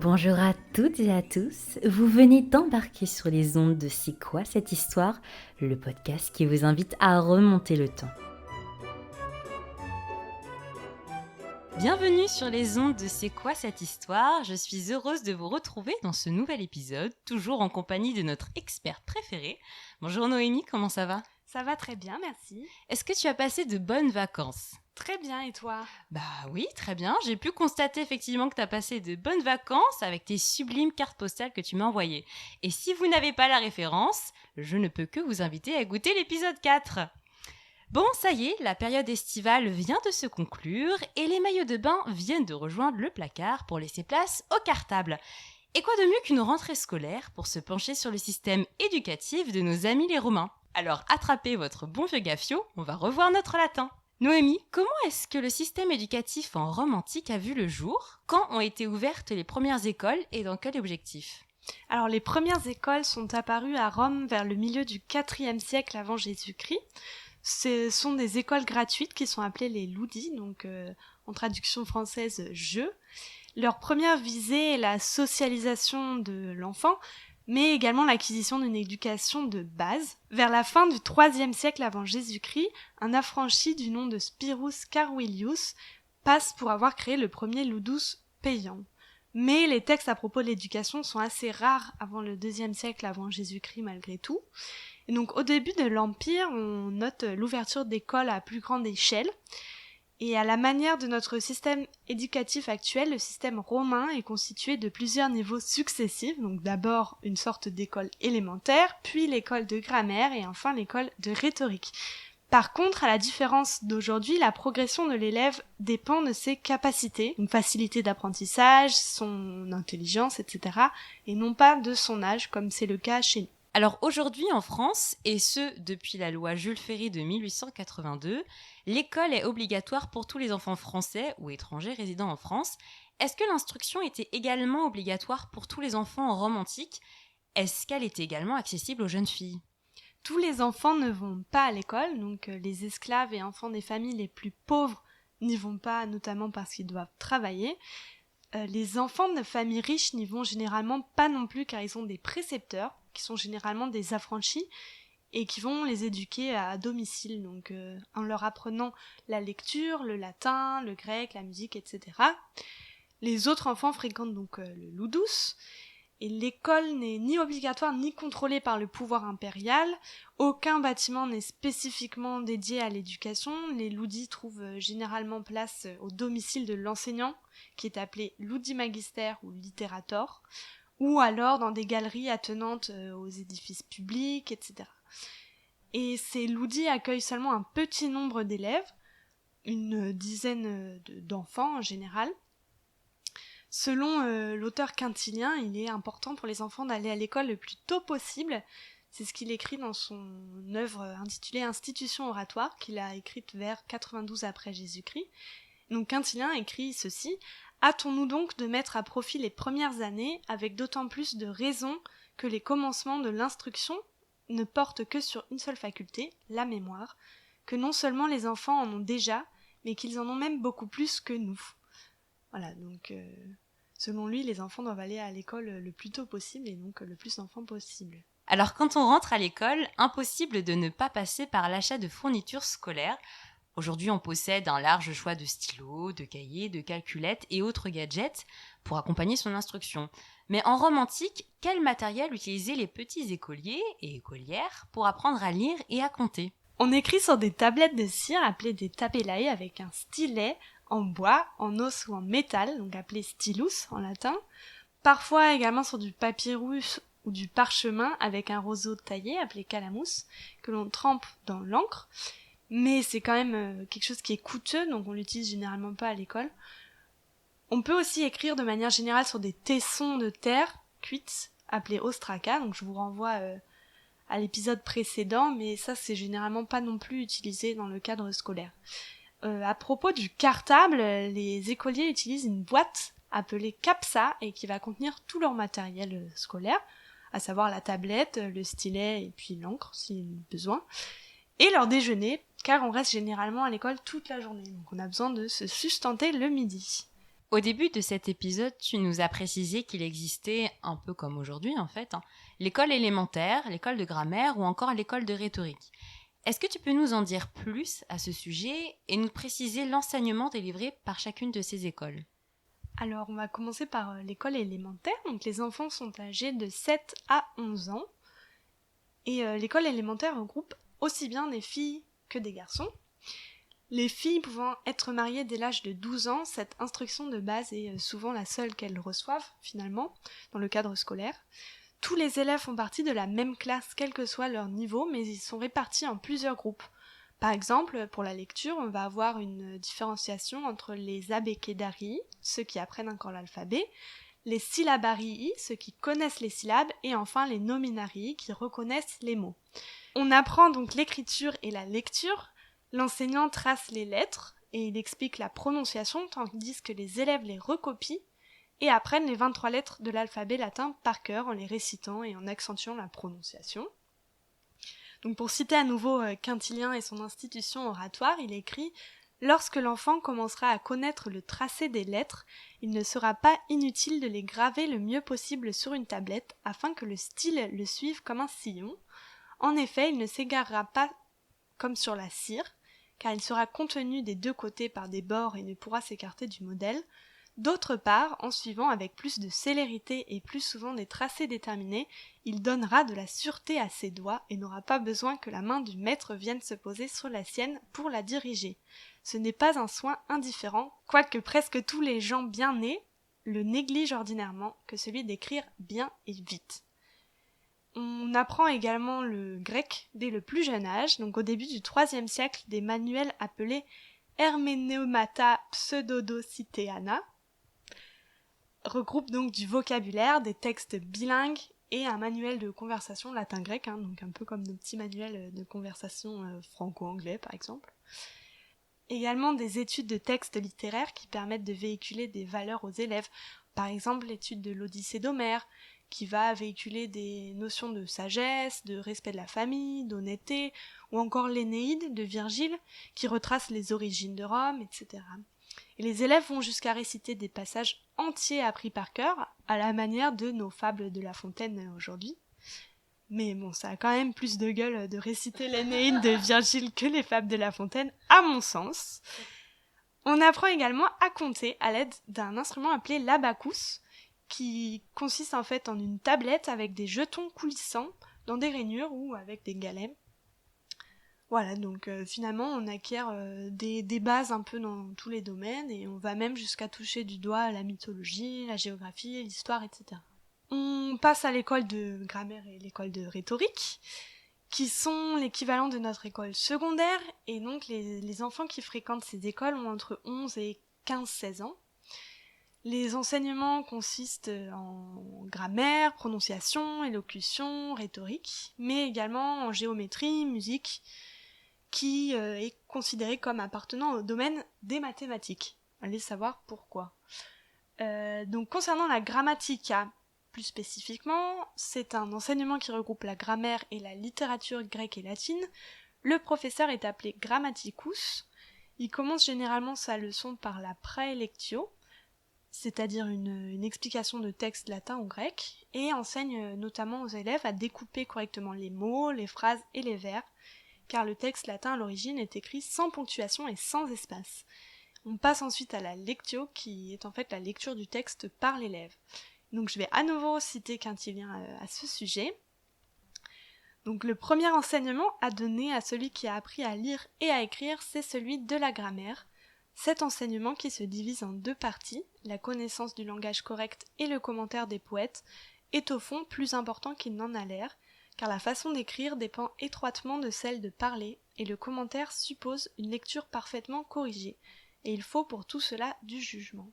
Bonjour à toutes et à tous, vous venez d'embarquer sur les ondes de C'est quoi cette histoire, le podcast qui vous invite à remonter le temps. Bienvenue sur les ondes de C'est quoi cette histoire, je suis heureuse de vous retrouver dans ce nouvel épisode, toujours en compagnie de notre experte préférée. Bonjour Noémie, comment ça va ? Ça va très bien, merci. Est-ce que tu as passé de bonnes vacances ? Très bien, et toi ? Bah oui, très bien. J'ai pu constater effectivement que tu as passé de bonnes vacances avec tes sublimes cartes postales que tu m'as envoyées. Et si vous n'avez pas la référence, je ne peux que vous inviter à écouter l'épisode 4. Bon, ça y est, la période estivale vient de se conclure et les maillots de bain viennent de rejoindre le placard pour laisser place aux cartables. Et quoi de mieux qu'une rentrée scolaire pour se pencher sur le système éducatif de nos amis les Romains ? Alors attrapez votre bon vieux gaffio, on va revoir notre latin. Noémie, comment est-ce que le système éducatif en Rome antique a vu le jour ? Quand ont été ouvertes les premières écoles et dans quel objectif ? Alors, les premières écoles sont apparues à Rome vers le milieu du IVe siècle avant Jésus-Christ. Ce sont des écoles gratuites qui sont appelées les ludi, donc en traduction française « jeux ». Leur première visée est la socialisation de l'enfant, mais également l'acquisition d'une éducation de base. Vers la fin du IIIe siècle avant Jésus-Christ, un affranchi du nom de Spirus Carvilius passe pour avoir créé le premier ludus payant. Mais les textes à propos de l'éducation sont assez rares avant le IIe siècle avant Jésus-Christ malgré tout. Et donc au début de l'Empire, on note l'ouverture d'écoles à plus grande échelle. Et à la manière de notre système éducatif actuel, le système romain est constitué de plusieurs niveaux successifs. Donc d'abord une sorte d'école élémentaire, puis l'école de grammaire et enfin l'école de rhétorique. Par contre, à la différence d'aujourd'hui, la progression de l'élève dépend de ses capacités, donc facilité d'apprentissage, son intelligence, etc. et non pas de son âge, comme c'est le cas chez nous. Alors aujourd'hui en France, et ce depuis la loi Jules Ferry de 1882, l'école est obligatoire pour tous les enfants français ou étrangers résidant en France. Est-ce que l'instruction était également obligatoire pour tous les enfants en Rome antique ? Est-ce qu'elle était également accessible aux jeunes filles ? Tous les enfants ne vont pas à l'école, donc les esclaves et enfants des familles les plus pauvres n'y vont pas, notamment parce qu'ils doivent travailler. Les enfants de familles riches n'y vont généralement pas non plus car ils ont des précepteurs, qui sont généralement des affranchis, et qui vont les éduquer à domicile, donc en leur apprenant la lecture, le latin, le grec, la musique, etc. Les autres enfants fréquentent donc le ludus, et l'école n'est ni obligatoire ni contrôlée par le pouvoir impérial. Aucun bâtiment n'est spécifiquement dédié à l'éducation. Les ludis trouvent généralement place au domicile de l'enseignant, qui est appelé ludimagister ou literator, ou alors dans des galeries attenantes aux édifices publics, etc. Et ces ludis accueillent seulement un petit nombre d'élèves, une dizaine d'enfants en général. Selon l'auteur Quintilien, il est important pour les enfants d'aller à l'école le plus tôt possible. C'est ce qu'il écrit dans son œuvre intitulée Institution oratoire, qu'il a écrite vers 92 après Jésus-Christ. Donc Quintilien écrit ceci: « Hâtons-nous donc de mettre à profit les premières années, avec d'autant plus de raison que les commencements de l'instruction ne portent que sur une seule faculté, la mémoire, que non seulement les enfants en ont déjà, mais qu'ils en ont même beaucoup plus que nous. » Voilà, donc selon lui, les enfants doivent aller à l'école le plus tôt possible et donc le plus d'enfants possible. Alors quand on rentre à l'école, impossible de ne pas passer par l'achat de fournitures scolaires. Aujourd'hui, on possède un large choix de stylos, de cahiers, de calculettes et autres gadgets pour accompagner son instruction. Mais en Rome antique, quel matériel utilisaient les petits écoliers et écolières pour apprendre à lire et à compter ? On écrit sur des tablettes de cire appelées des tabellae avec un stylet en bois, en os ou en métal, donc appelé stylus en latin. Parfois également sur du papyrus ou du parchemin avec un roseau taillé appelé calamus que l'on trempe dans l'encre. Mais c'est quand même quelque chose qui est coûteux, donc on l'utilise généralement pas à l'école. On peut aussi écrire de manière générale sur des tessons de terre cuites appelés ostraca, donc je vous renvoie à l'épisode précédent, mais ça c'est généralement pas non plus utilisé dans le cadre scolaire. À propos du cartable, les écoliers utilisent une boîte appelée capsa et qui va contenir tout leur matériel scolaire, à savoir la tablette, le stylet et puis l'encre si besoin, et leur déjeuner, car on reste généralement à l'école toute la journée, donc on a besoin de se sustenter le midi. Au début de cet épisode, tu nous as précisé qu'il existait, un peu comme aujourd'hui en fait, l'école élémentaire, l'école de grammaire ou encore l'école de rhétorique. Est-ce que tu peux nous en dire plus à ce sujet et nous préciser l'enseignement délivré par chacune de ces écoles ? Alors, on va commencer par l'école élémentaire. Donc, les enfants sont âgés de 7 à 11 ans. Et l'école élémentaire regroupe aussi bien des filles que des garçons. Les filles pouvant être mariées dès l'âge de 12 ans, cette instruction de base est souvent la seule qu'elles reçoivent, finalement, dans le cadre scolaire. Tous les élèves font partie de la même classe, quel que soit leur niveau, mais ils sont répartis en plusieurs groupes. Par exemple, pour la lecture, on va avoir une différenciation entre les abécédarii, ceux qui apprennent encore l'alphabet, les syllabarii, ceux qui connaissent les syllabes, et enfin les nominarii, qui reconnaissent les mots. On apprend donc l'écriture et la lecture. L'enseignant trace les lettres et il explique la prononciation, tandis que les élèves les recopient et apprennent les 23 lettres de l'alphabet latin par cœur en les récitant et en accentuant la prononciation. Donc pour citer à nouveau Quintilien et son institution oratoire, il écrit « Lorsque l'enfant commencera à connaître le tracé des lettres, il ne sera pas inutile de les graver le mieux possible sur une tablette afin que le style le suive comme un sillon. En effet, il ne s'égarera pas comme sur la cire, car il sera contenu des deux côtés par des bords et ne pourra s'écarter du modèle. D'autre part, en suivant avec plus de célérité et plus souvent des tracés déterminés, il donnera de la sûreté à ses doigts et n'aura pas besoin que la main du maître vienne se poser sur la sienne pour la diriger. Ce n'est pas un soin indifférent, quoique presque tous les gens bien nés le négligent ordinairement, que celui d'écrire bien et vite. » On apprend également le grec dès le plus jeune âge, donc au début du IIIe siècle, des manuels appelés Hermeneumata Pseudodociteana regroupent donc du vocabulaire, des textes bilingues et un manuel de conversation latin-grec, donc un peu comme nos petits manuels de conversation franco-anglais par exemple. Également des études de textes littéraires qui permettent de véhiculer des valeurs aux élèves, par exemple l'étude de l'Odyssée d'Homère, qui va véhiculer des notions de sagesse, de respect de la famille, d'honnêteté, ou encore l'Énéide de Virgile, qui retrace les origines de Rome, etc. Et les élèves vont jusqu'à réciter des passages entiers appris par cœur, à la manière de nos fables de La Fontaine aujourd'hui. Mais bon, ça a quand même plus de gueule de réciter l'Énéide de Virgile que les fables de La Fontaine, à mon sens. On apprend également à compter à l'aide d'un instrument appelé l'abacus, qui consiste en fait en une tablette avec des jetons coulissants dans des rainures ou avec des galets. Voilà, donc finalement on acquiert des bases un peu dans tous les domaines et on va même jusqu'à toucher du doigt la mythologie, la géographie, l'histoire, etc. On passe à l'école de grammaire et l'école de rhétorique, qui sont l'équivalent de notre école secondaire, et donc les enfants qui fréquentent ces écoles ont entre 11 et 15-16 ans. Les enseignements consistent en grammaire, prononciation, élocution, rhétorique, mais également en géométrie, musique, qui est considéré comme appartenant au domaine des mathématiques. Allez savoir pourquoi. Donc concernant la grammatica, plus spécifiquement, c'est un enseignement qui regroupe la grammaire et la littérature grecque et latine. Le professeur est appelé grammaticus. Il commence généralement sa leçon par la praelectio, c'est-à-dire une explication de texte latin ou grec, et enseigne notamment aux élèves à découper correctement les mots, les phrases et les vers, car le texte latin à l'origine est écrit sans ponctuation et sans espace. On passe ensuite à la lectio, qui est en fait la lecture du texte par l'élève. Donc je vais à nouveau citer Quintilien à ce sujet. Donc le premier enseignement à donner à celui qui a appris à lire et à écrire, c'est celui de la grammaire. Cet enseignement qui se divise en deux parties, la connaissance du langage correct et le commentaire des poètes, est au fond plus important qu'il n'en a l'air, car la façon d'écrire dépend étroitement de celle de parler, et le commentaire suppose une lecture parfaitement corrigée, et il faut pour tout cela du jugement.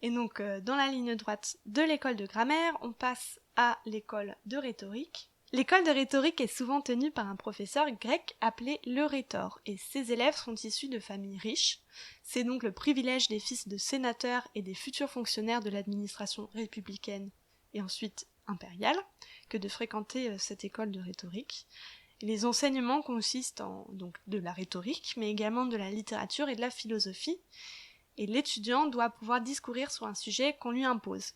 Et donc, dans la ligne droite de l'école de grammaire, on passe à l'école de rhétorique. L'école de rhétorique est souvent tenue par un professeur grec appelé le rhétor, et ses élèves sont issus de familles riches. C'est donc le privilège des fils de sénateurs et des futurs fonctionnaires de l'administration républicaine et ensuite impériale que de fréquenter cette école de rhétorique. Et les enseignements consistent en donc de la rhétorique, mais également de la littérature et de la philosophie. et l'étudiant doit pouvoir discourir sur un sujet qu'on lui impose.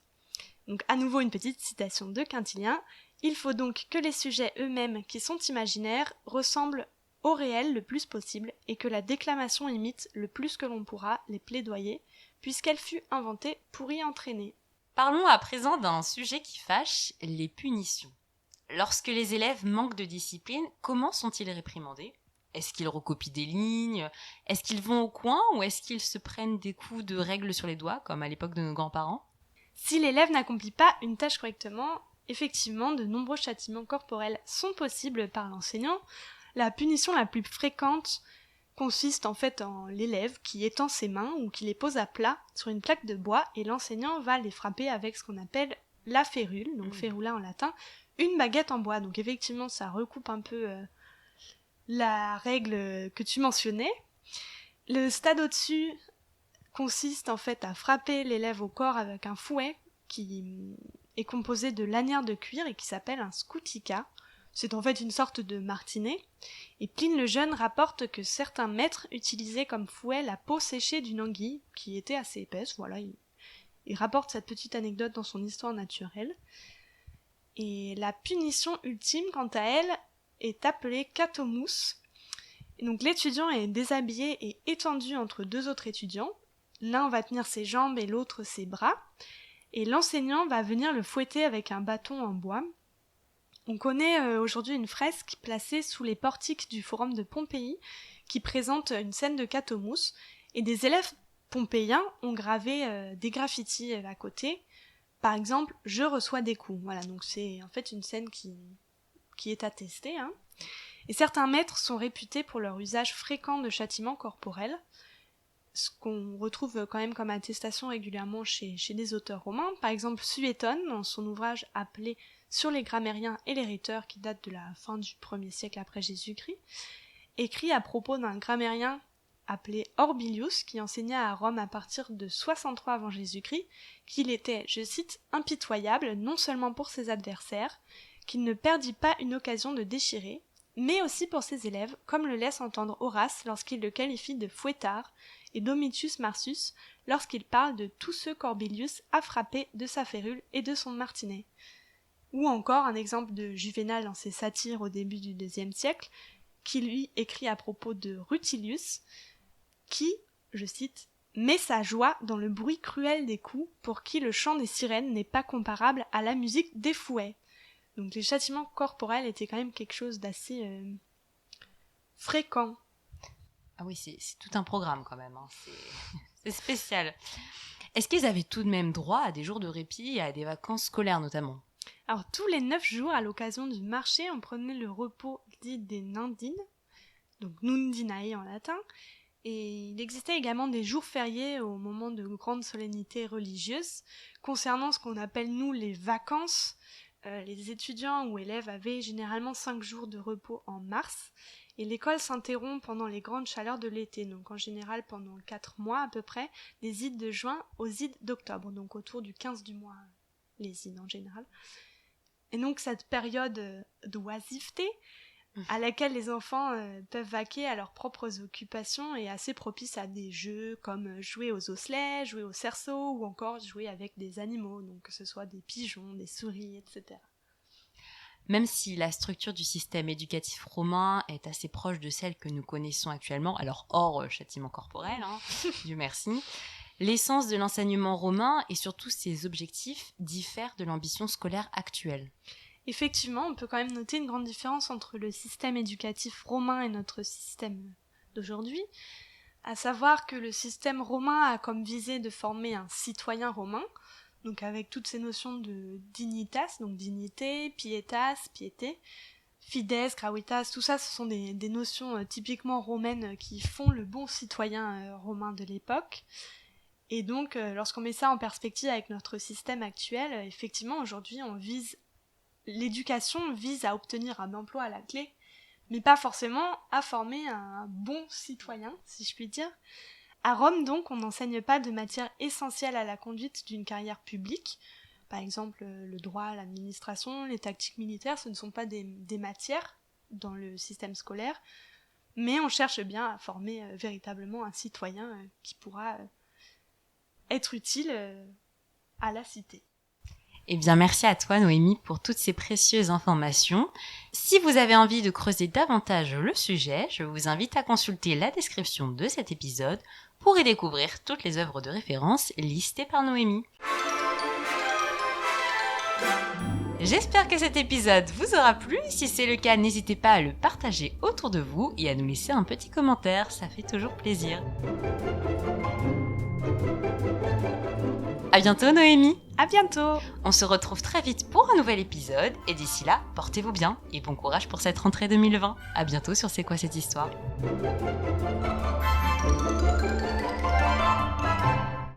Donc à nouveau une petite citation de Quintilien. Il faut donc que les sujets eux-mêmes, qui sont imaginaires, ressemblent au réel le plus possible et que la déclamation imite le plus que l'on pourra les plaidoyer, puisqu'elle fut inventée pour y entraîner. Parlons à présent d'un sujet qui fâche, les punitions. Lorsque les élèves manquent de discipline, comment sont-ils réprimandés ? Est-ce qu'ils recopient des lignes ? Est-ce qu'ils vont au coin ou est-ce qu'ils se prennent des coups de règle sur les doigts, comme à l'époque de nos grands-parents ? Si l'élève n'accomplit pas une tâche correctement, effectivement, de nombreux châtiments corporels sont possibles par l'enseignant. La punition la plus fréquente consiste en fait en l'élève qui étend ses mains ou qui les pose à plat sur une plaque de bois et l'enseignant va les frapper avec ce qu'on appelle la férule, donc férula en latin, une baguette en bois. Donc effectivement, ça recoupe un peu la règle que tu mentionnais. Le stade au-dessus consiste en fait à frapper l'élève au corps avec un fouet qui est composé de lanières de cuir et qui s'appelle un scoutica. C'est en fait une sorte de martinet. Et Pline le Jeune rapporte que certains maîtres utilisaient comme fouet la peau séchée d'une anguille qui était assez épaisse. Voilà, il rapporte cette petite anecdote dans son histoire naturelle. Et la punition ultime, quant à elle, est appelée catomousse. Et donc l'étudiant est déshabillé et étendu entre deux autres étudiants. L'un va tenir ses jambes et l'autre ses bras. Et l'enseignant va venir le fouetter avec un bâton en bois. On connaît aujourd'hui une fresque placée sous les portiques du forum de Pompéi qui présente une scène de catomousse. Et des élèves pompéiens ont gravé des graffitis à côté. Par exemple, « Je reçois des coups ». Voilà, donc c'est en fait une scène qui est attestée. Hein. Et certains maîtres sont réputés pour leur usage fréquent de châtiments corporels, ce qu'on retrouve quand même comme attestation régulièrement chez des auteurs romains. Par exemple, Suétone, dans son ouvrage appelé « Sur les grammairiens et les rhéteurs » qui date de la fin du 1er siècle après Jésus-Christ, écrit à propos d'un grammairien appelé Orbilius, qui enseigna à Rome à partir de 63 avant Jésus-Christ, qu'il était, je cite, « impitoyable non seulement pour ses adversaires, qu'il ne perdit pas une occasion de déchirer, mais aussi pour ses élèves, comme le laisse entendre Horace lorsqu'il le qualifie de fouettard, et Domitius Marsus lorsqu'il parle de tous ceux qu'Orbilius a frappés de sa férule et de son martinet. » Ou encore un exemple de Juvénal dans ses satires au début du IIe siècle, qui lui écrit à propos de Rutilius, qui, je cite, « met sa joie dans le bruit cruel des coups, pour qui le chant des sirènes n'est pas comparable à la musique des fouets. » Donc les châtiments corporels étaient quand même quelque chose d'assez fréquent. Ah oui, c'est tout un programme quand même, hein. C'est spécial. Est-ce qu'ils avaient tout de même droit à des jours de répit et à des vacances scolaires notamment ? Alors tous les 9 jours, à l'occasion du marché, on prenait le repos dit des nundines, donc nundinae en latin, et il existait également des jours fériés au moment de grandes solennités religieuses. Concernant ce qu'on appelle nous les vacances, les étudiants ou élèves avaient généralement 5 jours de repos en mars, et l'école s'interrompt pendant les grandes chaleurs de l'été, donc en général pendant 4 mois à peu près, des ides de juin aux ides d'octobre, donc autour du 15 du mois, les ides en général. Et donc cette période d'oisiveté, à laquelle les enfants peuvent vaquer à leurs propres occupations, est assez propice à des jeux comme jouer aux osselets, jouer au cerceau ou encore jouer avec des animaux, donc que ce soit des pigeons, des souris, etc. Même si la structure du système éducatif romain est assez proche de celle que nous connaissons actuellement, alors hors châtiment corporel, hein, Dieu merci, l'essence de l'enseignement romain et surtout ses objectifs diffèrent de l'ambition scolaire actuelle. Effectivement, on peut quand même noter une grande différence entre le système éducatif romain et notre système d'aujourd'hui, à savoir que le système romain a comme visée de former un citoyen romain, donc avec toutes ces notions de dignitas, donc dignité, pietas, piété, fides, gravitas, tout ça, ce sont des notions typiquement romaines qui font le bon citoyen romain de l'époque. Et donc, lorsqu'on met ça en perspective avec notre système actuel, effectivement, aujourd'hui, l'éducation vise à obtenir un emploi à la clé, mais pas forcément à former un bon citoyen, si je puis dire. À Rome, donc, on n'enseigne pas de matières essentielles à la conduite d'une carrière publique. Par exemple, le droit, l'administration, les tactiques militaires, ce ne sont pas des matières dans le système scolaire, mais on cherche bien à former véritablement un citoyen qui pourra être utile à la cité. Eh bien, merci à toi, Noémie, pour toutes ces précieuses informations. Si vous avez envie de creuser davantage le sujet, je vous invite à consulter la description de cet épisode pour y découvrir toutes les œuvres de référence listées par Noémie. J'espère que cet épisode vous aura plu. Si c'est le cas, n'hésitez pas à le partager autour de vous et à nous laisser un petit commentaire, ça fait toujours plaisir. À bientôt, Noémie. À bientôt. On se retrouve très vite pour un nouvel épisode et d'ici là, portez-vous bien et bon courage pour cette rentrée 2020. À bientôt sur C'est quoi cette histoire ?